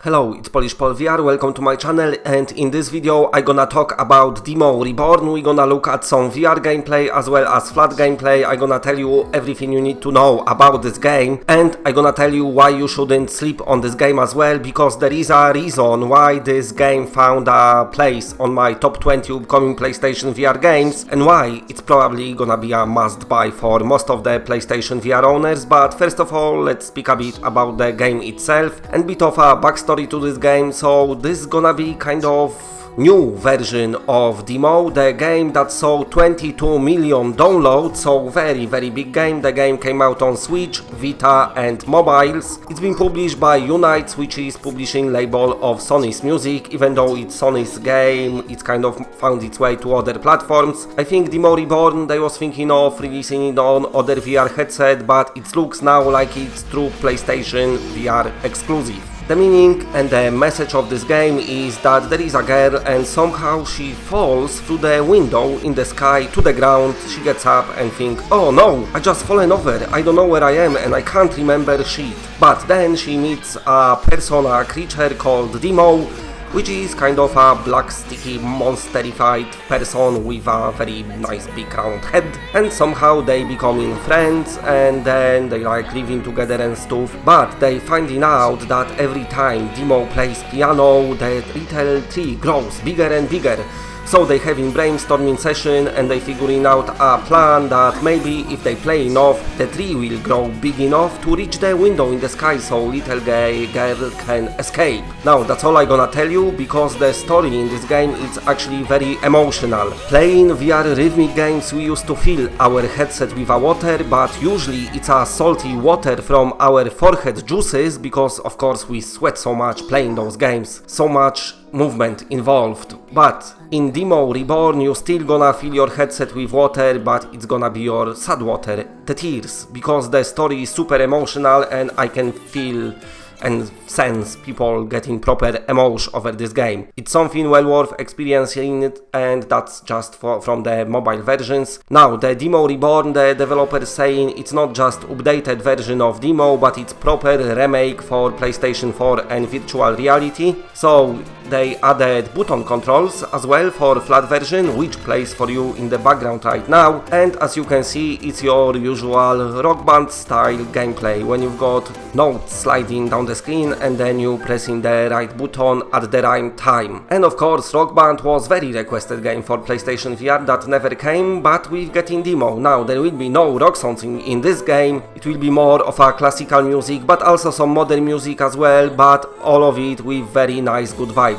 Hello, it's PSVR, welcome to my channel, and in this video I gonna talk about DEEMO Reborn. We gonna look at some VR gameplay as well as flat gameplay. I gonna tell you everything you need to know about this game, and I gonna tell you why you shouldn't sleep on this game as well, because there is a reason why this game found a place on my top 20 upcoming PlayStation VR games, and why it's probably gonna be a must-buy for most of the PlayStation VR owners. But first of all, let's speak a bit about the game itself and bit of a backstory to this game. So this is gonna be kind of new version of DEEMO, the game that saw 22 million downloads, so very big game. The game came out on Switch, Vita and mobiles. It's been published by Unite, which is publishing label of Sony's Music. Even though it's Sony's game, it's kind of found its way to other platforms. I think DEEMO Reborn, they was thinking of releasing it on other VR headset, but it looks now like it's true PlayStation VR exclusive. The meaning and the message of this game is that there is a girl and somehow she falls through the window in the sky to the ground. She gets up and thinks, oh no, I just fallen over, I don't know where I am and I can't remember shit. But then she meets a person, a creature called DEEMO, which is kind of a black sticky monsterified person with a very nice big round head, and somehow they becoming friends and then they like living together and stuff. But they finding out that every time DEEMO plays piano, the little tree grows bigger and bigger. So they having brainstorming session and they figuring out a plan that maybe if they play enough, the tree will grow big enough to reach the window in the sky so little gay girl can escape. Now that's all I gonna tell you, because the story in this game is actually very emotional. Playing VR rhythmic games, we used to fill our headset with a water, but usually it's a salty water from our forehead juices, because of course we sweat so much playing those games, so much movement involved. But in DEEMO Reborn you still gonna fill your headset with water, but it's gonna be your sad water, the tears, because the story is super emotional and I can feel and sense people getting proper emotion over this game. It's something well worth experiencing it, and that's just from the mobile versions. Now the DEEMO Reborn, the developers saying it's not just updated version of DEEMO, but it's proper remake for PlayStation 4 and virtual reality. So they added button controls as well for flat version, which plays for you in the background right now, and as you can see it's your usual Rock Band style gameplay when you've got notes sliding down the screen and then you pressing the right button at the right time. And of course Rock Band was very requested game for PlayStation VR that never came, but we're getting DEEMO. Now there will be no rock songs in this game, it will be more of a classical music but also some modern music as well, but all of it with very nice good vibes.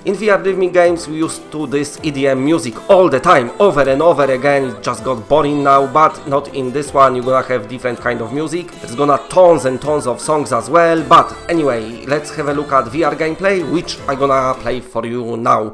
In VR rhythmic games we used to this EDM music all the time, over and over again. It just got boring now, but not in this one. You're gonna have different kind of music. There's gonna tons and tons of songs as well. But anyway, let's have a look at VR gameplay, which I'm gonna play for you now.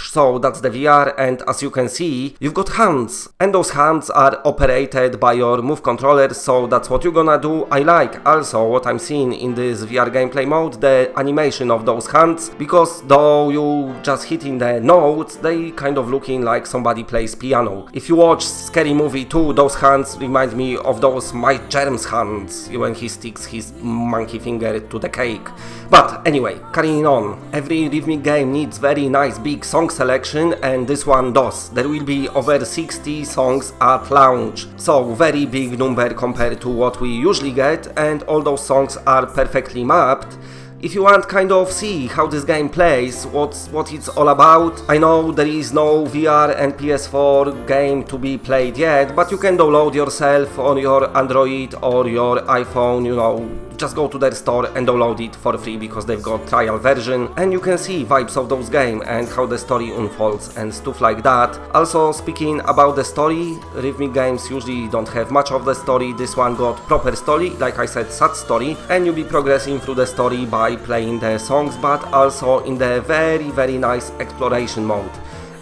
So that's the VR, and as you can see, you've got hands, and those hands are operated by your move controller, so that's what you're gonna do. I like also what I'm seeing in this VR gameplay mode, the animation of those hands, because though you just hitting the notes, they kind of looking like somebody plays piano. If you watch Scary Movie 2, those hands remind me of those Mike Germ's hands when he sticks his monkey finger to the cake. But anyway, carrying on. Every rhythmic game needs very nice big song selection, and this one does. There will be over 60 songs at launch, so very big number compared to what we usually get, and all those songs are perfectly mapped. If you want kind of see how this game plays, what it's all about, I know there is no VR and PS4 game to be played yet, but you can download yourself on your Android or your iPhone, you know. Just go to their store and download it for free because they've got trial version, and you can see vibes of those games and how the story unfolds and stuff like that. Also speaking about the story, rhythmic games usually don't have much of the story. This one got proper story, like I said, sad story, and you'll be progressing through the story by playing the songs, but also in the very nice exploration mode.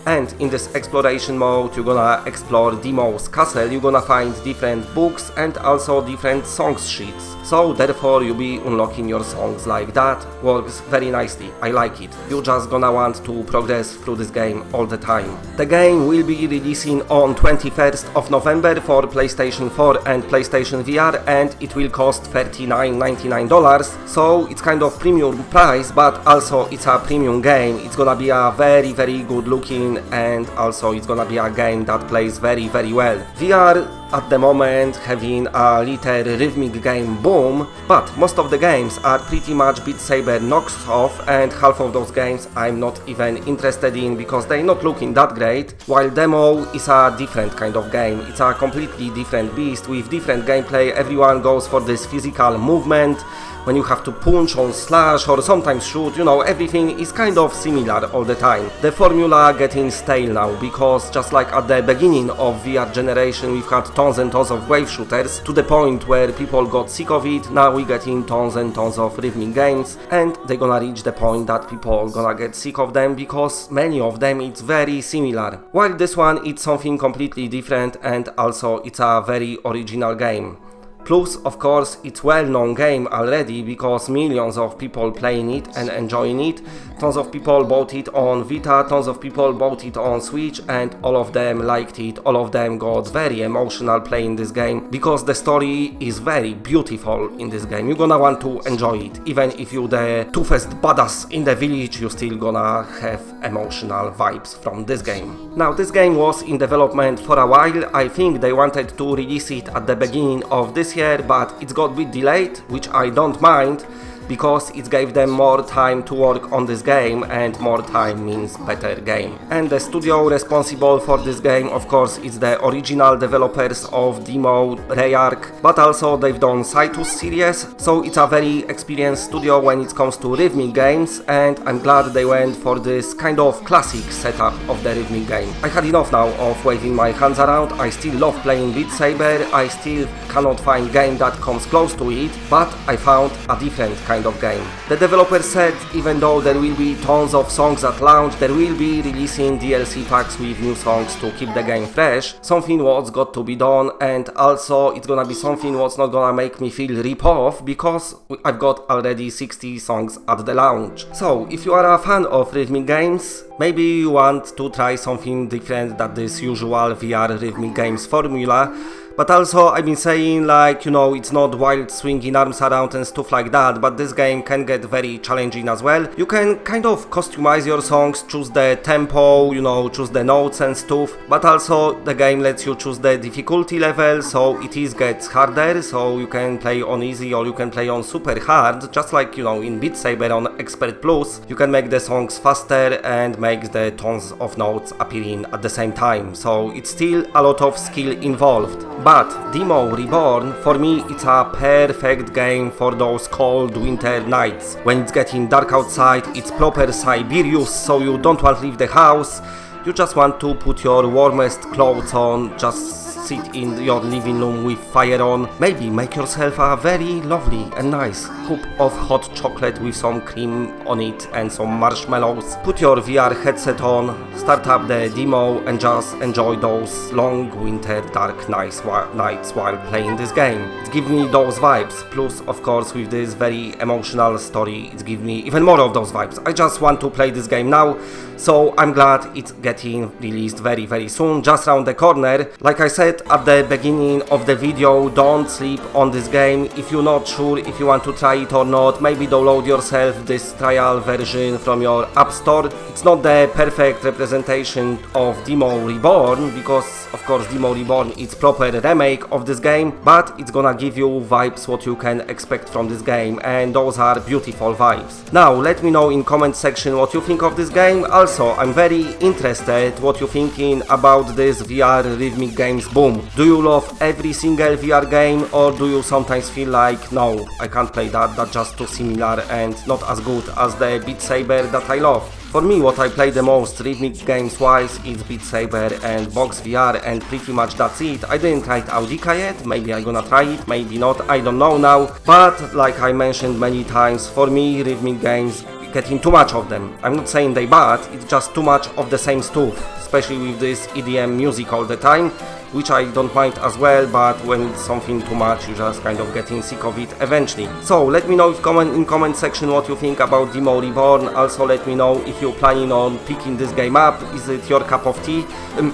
And in this exploration mode you're gonna explore DEEMO's castle, you're gonna find different books and also different songs sheets. so therefore you'll be unlocking your songs like that. Works very nicely, I like it. You're just gonna want to progress through this game all the time. The game will be releasing on 21st of November for PlayStation 4 and PlayStation VR, and it will cost $39.99, so it's kind of premium price, but also it's a premium game. It's gonna be a very good looking, and also it's gonna be a game that plays very well. VR at the moment having a little rhythmic game boom, but most of the games are pretty much Beat Saber knocks off, and half of those games I'm not even interested in because they're not looking that great, while DEEMO is a different kind of game. It's a completely different beast with different gameplay. Everyone goes for this physical movement when you have to punch or slash or sometimes shoot, you know, everything is kind of similar all the time. The formula getting stale now, because just like at the beginning of VR generation we've had tons and tons of wave shooters to the point where people got sick of it. Now we're getting tons and tons of rhythmic games, and they're gonna reach the point that people are gonna get sick of them because many of them it's very similar. While this one it's something completely different, and also it's a very original game. Plus, of course, it's well-known game already because millions of people playing it and enjoying it. Tons of people bought it on Vita, tons of people bought it on Switch, and all of them liked it. All of them got very emotional playing this game because the story is very beautiful in this game. You're gonna want to enjoy it. Even if you're the toughest badass in the village, you're still gonna have emotional vibes from this game. Now, this game was in development for a while. I think they wanted to release it at the beginning of this year, but it's got a bit delayed, which I don't mind because it gave them more time to work on this game, and more time means better game. And the studio responsible for this game, of course, is the original developers of DEEMO Reborn, but also they've done Citus series, so it's a very experienced studio when it comes to rhythmic games, and I'm glad they went for this kind of classic setup of the rhythmic game. I had enough now of waving my hands around. I still love playing Beat Saber. I still cannot find game that comes close to it, but I found a different kind of game. The developer said even though there will be tons of songs at launch, there will be releasing DLC packs with new songs to keep the game fresh. Something what's got to be done, and also it's gonna be something what's not gonna make me feel rip-off because I've got already 60 songs at the launch. So if you are a fan of rhythmic games, maybe you want to try something different than this usual VR rhythmic games formula. But also, I've been saying, like, you know, it's not wild swinging arms around and stuff like that, but this game can get very challenging as well. You can kind of customize your songs, choose the tempo, you know, choose the notes and stuff, but also the game lets you choose the difficulty level, so it gets harder, so you can play on easy or you can play on super hard, just like, you know, in Beat Saber on Expert Plus. You can make the songs faster and make the tons of notes appearing at the same time, so it's still a lot of skill involved. But DEEMO Reborn, for me, it's a perfect game for those cold winter nights. When it's getting dark outside, it's proper Siberius, so you don't want to leave the house. You just want to put your warmest clothes on, just sit in your living room with fire on, maybe make yourself a very lovely and nice cup of hot chocolate with some cream on it and some marshmallows. Put your VR headset on, start up the DEEMO and just enjoy those long winter dark nights while playing this game. It gives me those vibes, plus of course with this very emotional story it gives me even more of those vibes. I just want to play this game now, so I'm glad it's getting released very soon, just around the corner. Like I said at the beginning of the video, don't sleep on this game. If you're not sure if you want to try it or not, maybe download yourself this trial version from your app store. It's not the perfect representation of DEEMO Reborn because of course DEEMO Reborn is proper remake of this game, but it's gonna give you vibes what you can expect from this game, and those are beautiful vibes. Now let me know in comment section what you think of this game. Also, I'm very interested what you're thinking about this VR rhythmic games boom. Do you love every single VR game, or do you sometimes feel like, no, I can't play that, that's just too similar and not as good as the Beat Saber that I love? For me, what I play the most rhythmic games wise is Beat Saber and Box VR, and pretty much that's it. I didn't try it Audica yet, maybe I'm gonna try it, maybe not, I don't know now. But like I mentioned many times, for me rhythmic games getting too much of them. I'm not saying they bad, it's just too much of the same stuff, especially with this EDM music all the time. which I don't mind as well, but when it's something too much, you're just kind of getting sick of it eventually. So let me know in comment section what you think about DEEMO Reborn. Also let me know if you're planning on picking this game up. Is it your cup of tea?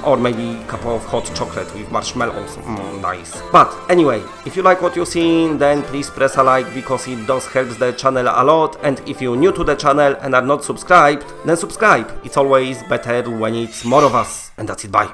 Or maybe a cup of hot chocolate with marshmallows. Nice. But anyway, if you like what you're seeing, then please press a like, because it does help the channel a lot. And if you're new to the channel and are not subscribed, then subscribe. It's always better when it's more of us. And that's it, bye.